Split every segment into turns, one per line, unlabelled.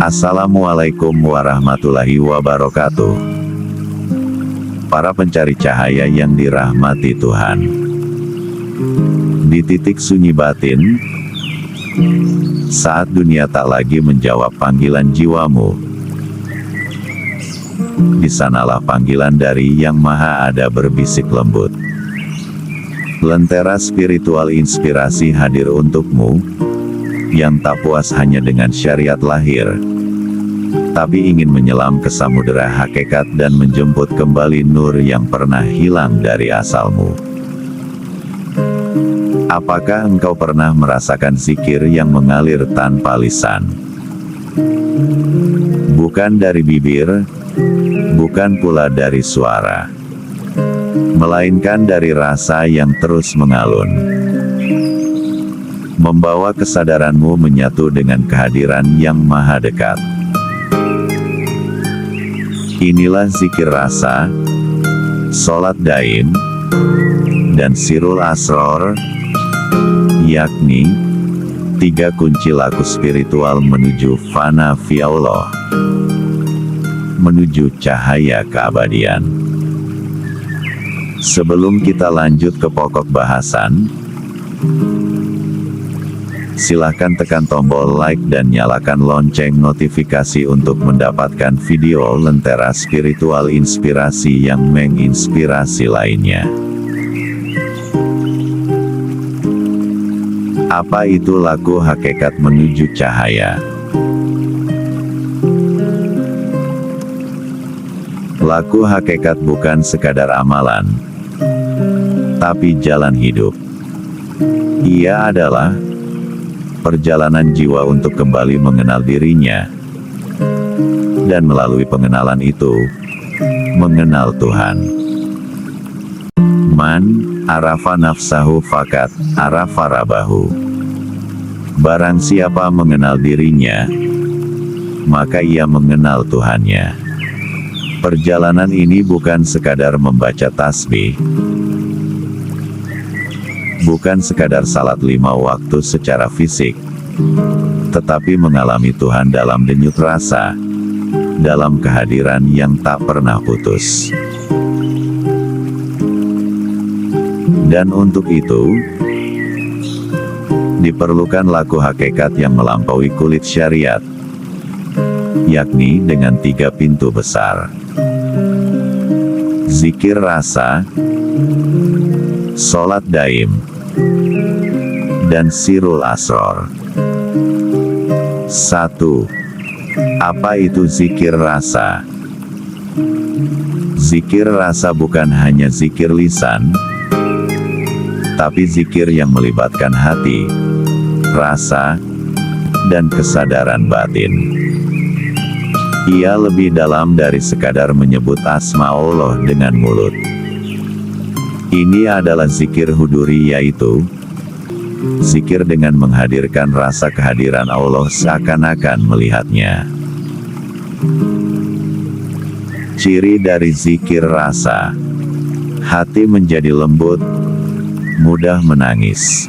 Assalamualaikum warahmatullahi wabarakatuh. Para pencari cahaya yang dirahmati Tuhan. Di titik sunyi batin, saat dunia tak lagi menjawab panggilan jiwamu, di sanalah panggilan dari Yang Maha Ada berbisik lembut. Lentera spiritual inspirasi hadir untukmu, yang tak puas hanya dengan syariat lahir, tapi ingin menyelam ke samudera hakikat dan menjemput kembali nur yang pernah hilang dari asalmu. Apakah engkau pernah merasakan zikir yang mengalir tanpa lisan? Bukan dari bibir, bukan pula dari suara, melainkan dari rasa yang terus mengalun, membawa kesadaranmu menyatu dengan kehadiran yang maha dekat. Inilah zikir rasa, sholat daim, dan sirul asror, yakni 3 kunci laku spiritual menuju fana fi Allah, menuju cahaya keabadian. Sebelum kita lanjut ke pokok bahasan, silahkan tekan tombol like dan nyalakan lonceng notifikasi untuk mendapatkan video lentera spiritual inspirasi yang menginspirasi lainnya. Apa itu laku hakikat menuju cahaya? Laku hakikat bukan sekadar amalan, tapi jalan hidup. Ia adalah perjalanan jiwa untuk kembali mengenal dirinya, dan melalui pengenalan itu, mengenal Tuhan. Man arafa nafsahu fakat arafa rabbahu. Barang siapa mengenal dirinya, maka ia mengenal Tuhannya. Perjalanan ini bukan sekadar membaca tasbih, bukan sekadar salat 5 waktu secara fisik, tetapi mengalami Tuhan dalam denyut rasa, dalam kehadiran yang tak pernah putus. Dan untuk itu, diperlukan laku hakikat yang melampaui kulit syariat, yakni dengan 3 pintu besar: zikir rasa, sholat daim, dan sirul asror. 1. Apa itu zikir rasa? Zikir rasa bukan hanya zikir lisan, tapi zikir yang melibatkan hati, rasa, dan kesadaran batin. Ia lebih dalam dari sekadar menyebut asma Allah dengan mulut. Ini adalah zikir huduri, yaitu zikir dengan menghadirkan rasa kehadiran Allah seakan-akan melihatnya. Ciri dari zikir rasa: hati menjadi lembut, mudah menangis,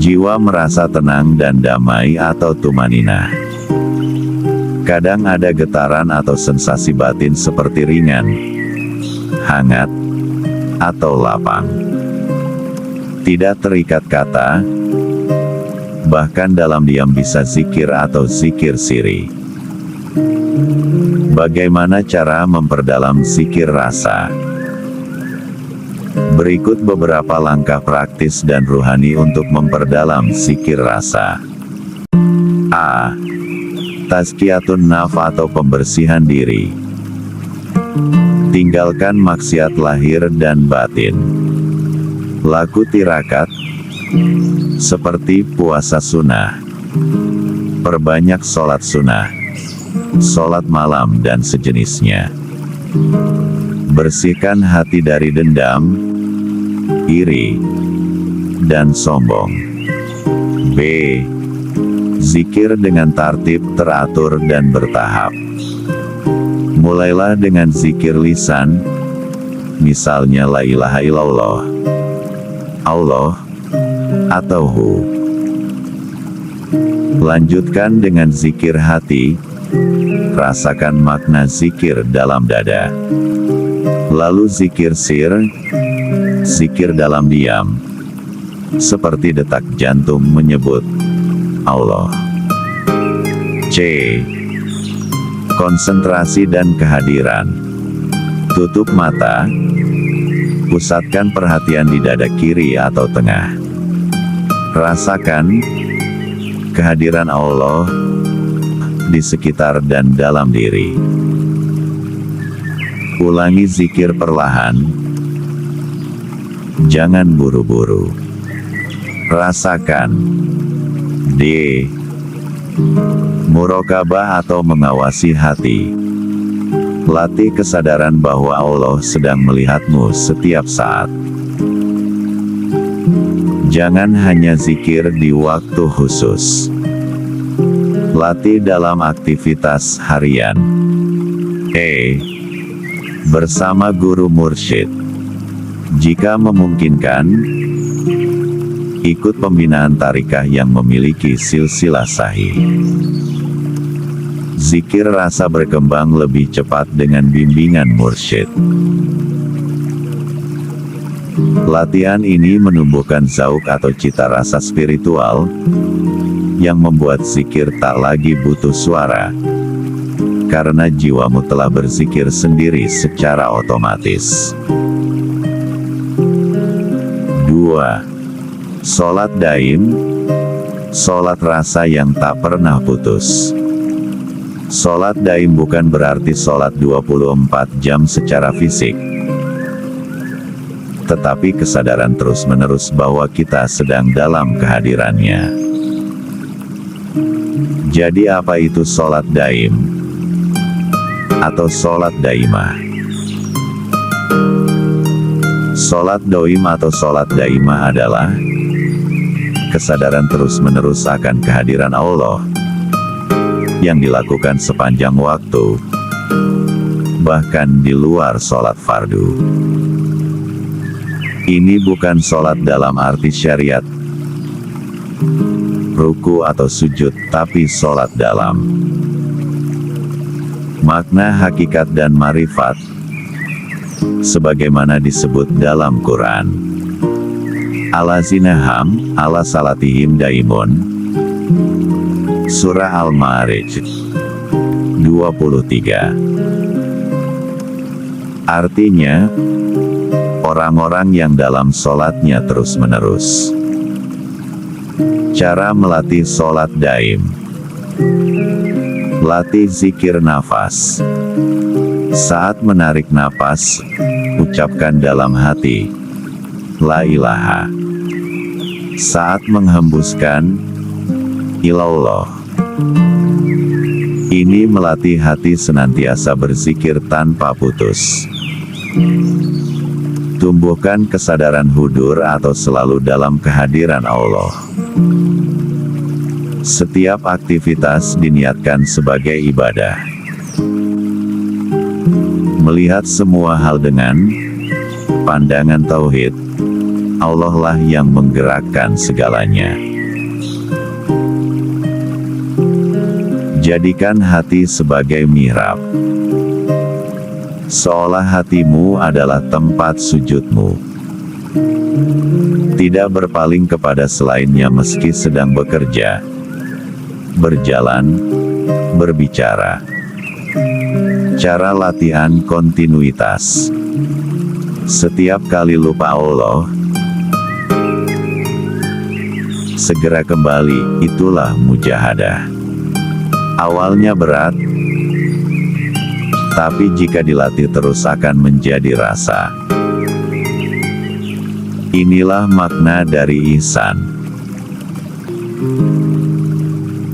jiwa merasa tenang dan damai atau tumaninah. Kadang ada getaran atau sensasi batin seperti ringan, hangat, atau lapang. Tidak terikat kata, bahkan dalam diam bisa zikir atau zikir siri. Bagaimana cara memperdalam zikir rasa? Berikut beberapa langkah praktis dan ruhani untuk memperdalam zikir rasa. A. Tazkiyatun naf atau pembersihan diri. Tinggalkan maksiat lahir dan batin. Laku tirakat, seperti puasa sunnah. Perbanyak sholat sunnah, sholat malam dan sejenisnya. Bersihkan hati dari dendam, iri, dan sombong. B. Zikir dengan tartib, teratur, dan bertahap. Mulailah dengan zikir lisan, misalnya la ilaha illallah, Allah, atau hu. Lanjutkan dengan zikir hati. Rasakan makna zikir dalam dada. Lalu zikir sir. Zikir dalam diam. Seperti detak jantung menyebut Allah. C. Konsentrasi dan kehadiran. Tutup mata. Pusatkan perhatian di dada kiri atau tengah. Rasakan kehadiran Allah di sekitar dan dalam diri. Ulangi zikir perlahan. Jangan buru-buru. Rasakan. D. Muraqabah atau mengawasi hati. Latih kesadaran bahwa Allah sedang melihatmu setiap saat. Jangan hanya zikir di waktu khusus. Latih dalam aktivitas harian. E. Bersama guru mursyid. Jika memungkinkan, ikut pembinaan tarikah yang memiliki silsilah sahih. Zikir rasa berkembang lebih cepat dengan bimbingan mursyid. Latihan ini menumbuhkan zauk atau cita rasa spiritual, yang membuat zikir tak lagi butuh suara, karena jiwamu telah berzikir sendiri secara otomatis. 2. Sholat daim. Sholat rasa yang tak pernah putus. Sholat daim bukan berarti sholat 24 jam secara fisik, tetapi kesadaran terus-menerus bahwa kita sedang dalam kehadirannya. Jadi apa itu sholat daim? Atau sholat daimah? Sholat doim atau sholat daimah adalah kesadaran terus-menerus akan kehadiran Allah, yang dilakukan sepanjang waktu, bahkan di luar sholat fardu. Ini bukan sholat dalam arti syariat, ruku atau sujud, tapi sholat dalam makna hakikat dan marifat, sebagaimana disebut dalam Quran. Allazina hum ala salatihim daimun. Surah Al-Ma'arij 23. Artinya, orang-orang yang dalam sholatnya terus-menerus. Cara melatih sholat daim. Latih zikir nafas. Saat menarik napas, ucapkan dalam hati, La ilaha. Saat menghembuskan, ilallah. Ini melatih hati senantiasa berzikir tanpa putus. Tumbuhkan kesadaran hudur atau selalu dalam kehadiran Allah. Setiap aktivitas diniatkan sebagai ibadah. Melihat semua hal dengan pandangan tauhid. Allah lah yang menggerakkan segalanya. Jadikan hati sebagai mihrab. Seolah hatimu adalah tempat sujudmu. Tidak berpaling kepada selainnya meski sedang bekerja, berjalan, berbicara. Cara latihan kontinuitas. Setiap kali lupa Allah, segera kembali, itulah mujahadah. Awalnya berat, tapi jika dilatih terus akan menjadi rasa. Inilah makna dari ihsan.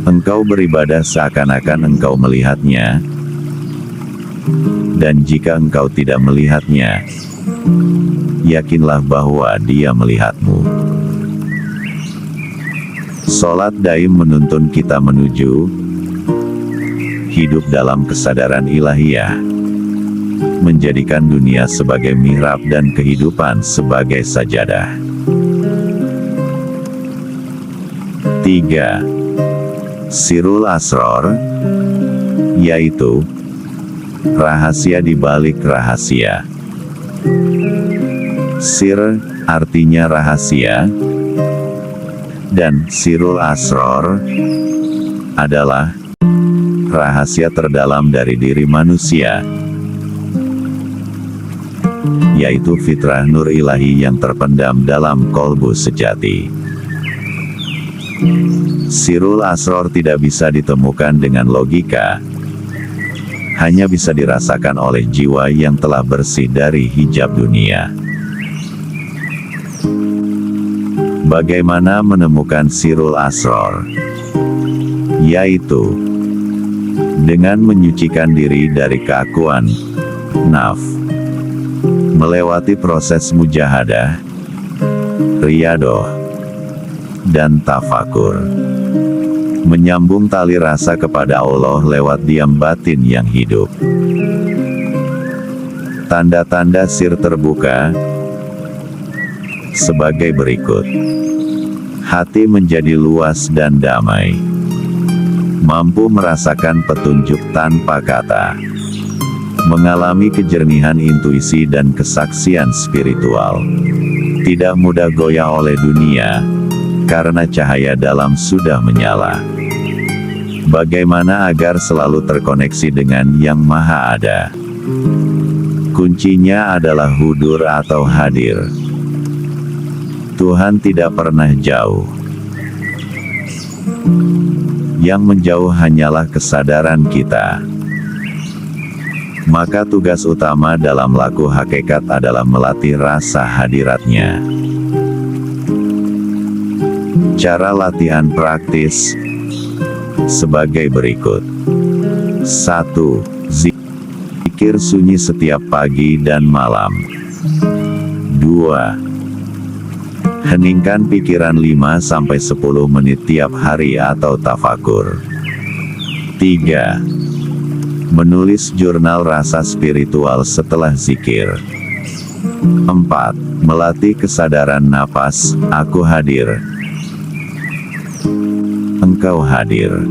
Engkau beribadah seakan-akan engkau melihatnya, dan jika engkau tidak melihatnya, yakinlah bahwa dia melihatmu. Sholat daim menuntun kita menuju hidup dalam kesadaran ilahiyah, menjadikan dunia sebagai mihrab dan kehidupan sebagai sajadah. 3. Sirul Asror, yaitu rahasia di balik rahasia. Sir artinya rahasia, dan Sirul Asror adalah rahasia terdalam dari diri manusia, yaitu fitrah nur ilahi yang terpendam dalam kolbu sejati. Sirul Asror tidak bisa ditemukan dengan logika, hanya bisa dirasakan oleh jiwa yang telah bersih dari hijab dunia. Bagaimana menemukan Sirul Asror? Yaitu dengan menyucikan diri dari keakuan, melewati proses mujahadah, riyadoh, dan tafakur. Menyambung tali rasa kepada Allah lewat diam batin yang hidup. Tanda-tanda sir terbuka sebagai berikut. Hati menjadi luas dan damai. Mampu merasakan petunjuk tanpa kata. Mengalami kejernihan intuisi dan kesaksian spiritual. Tidak mudah goyah oleh dunia, karena cahaya dalam sudah menyala. Bagaimana agar selalu terkoneksi dengan Yang Maha Ada? Kuncinya adalah hudur atau hadir. Tuhan tidak pernah jauh. Yang menjauh hanyalah kesadaran kita. Maka tugas utama dalam laku hakikat adalah melatih rasa hadiratnya. Cara latihan praktis sebagai berikut. 1. Zikir sunyi setiap pagi dan malam. 2. Heningkan pikiran 5-10 menit tiap hari atau tafakur. 3. Menulis jurnal rasa spiritual setelah zikir. 4. Melatih kesadaran napas, aku hadir. Engkau hadir.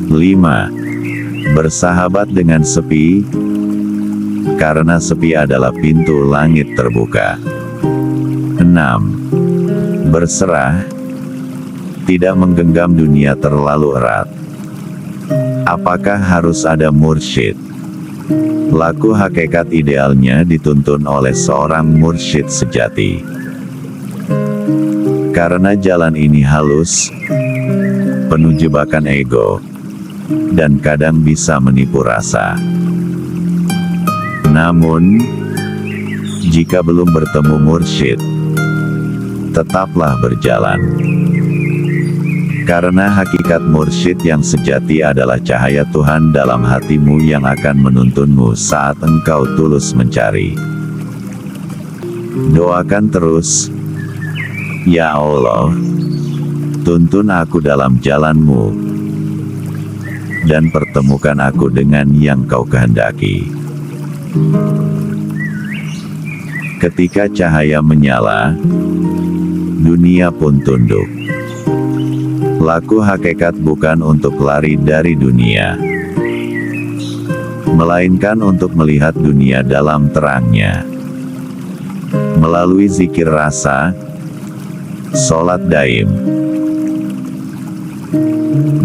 5. Bersahabat dengan sepi, karena sepi adalah pintu langit terbuka. 6. Berserah, tidak menggenggam dunia terlalu erat. Apakah harus ada mursyid? Laku hakikat idealnya dituntun oleh seorang mursyid sejati. Karena jalan ini halus, penuh jebakan ego, dan kadang bisa menipu rasa. Namun, jika belum bertemu mursyid, tetaplah berjalan. Karena hakikat mursyid yang sejati adalah cahaya Tuhan dalam hatimu yang akan menuntunmu saat engkau tulus mencari. Doakan terus, ya Allah, tuntun aku dalam jalanmu, dan pertemukan aku dengan yang kau kehendaki. Ketika cahaya menyala, dunia pun tunduk. Laku hakikat bukan untuk lari dari dunia, melainkan untuk melihat dunia dalam terangnya. Melalui zikir rasa, sholat daim,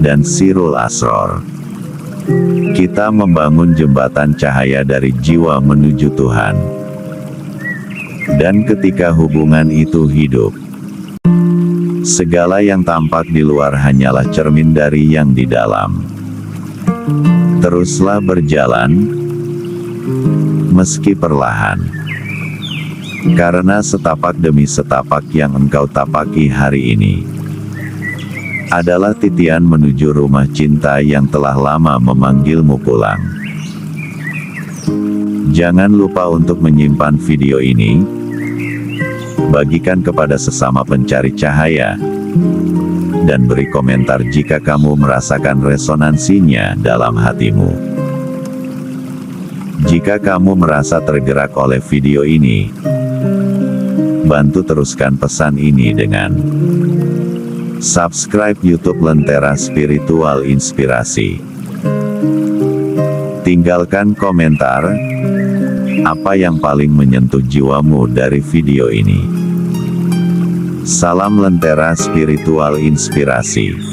dan Sirul Asror, kita membangun jembatan cahaya dari jiwa menuju Tuhan. Dan ketika hubungan itu hidup, segala yang tampak di luar hanyalah cermin dari yang di dalam. Teruslah berjalan, meski perlahan. Karena setapak demi setapak yang engkau tapaki hari ini, adalah titian menuju rumah cinta yang telah lama memanggilmu pulang. Jangan lupa untuk menyimpan video ini, bagikan kepada sesama pencari cahaya, dan beri komentar jika kamu merasakan resonansinya dalam hatimu. Jika kamu merasa tergerak oleh video ini, bantu teruskan pesan ini dengan Subscribe YouTube Lentera Spiritual Inspirasi. Tinggalkan komentar, apa yang paling menyentuh jiwamu dari video ini. Salam Lentera Spiritual Inspirasi.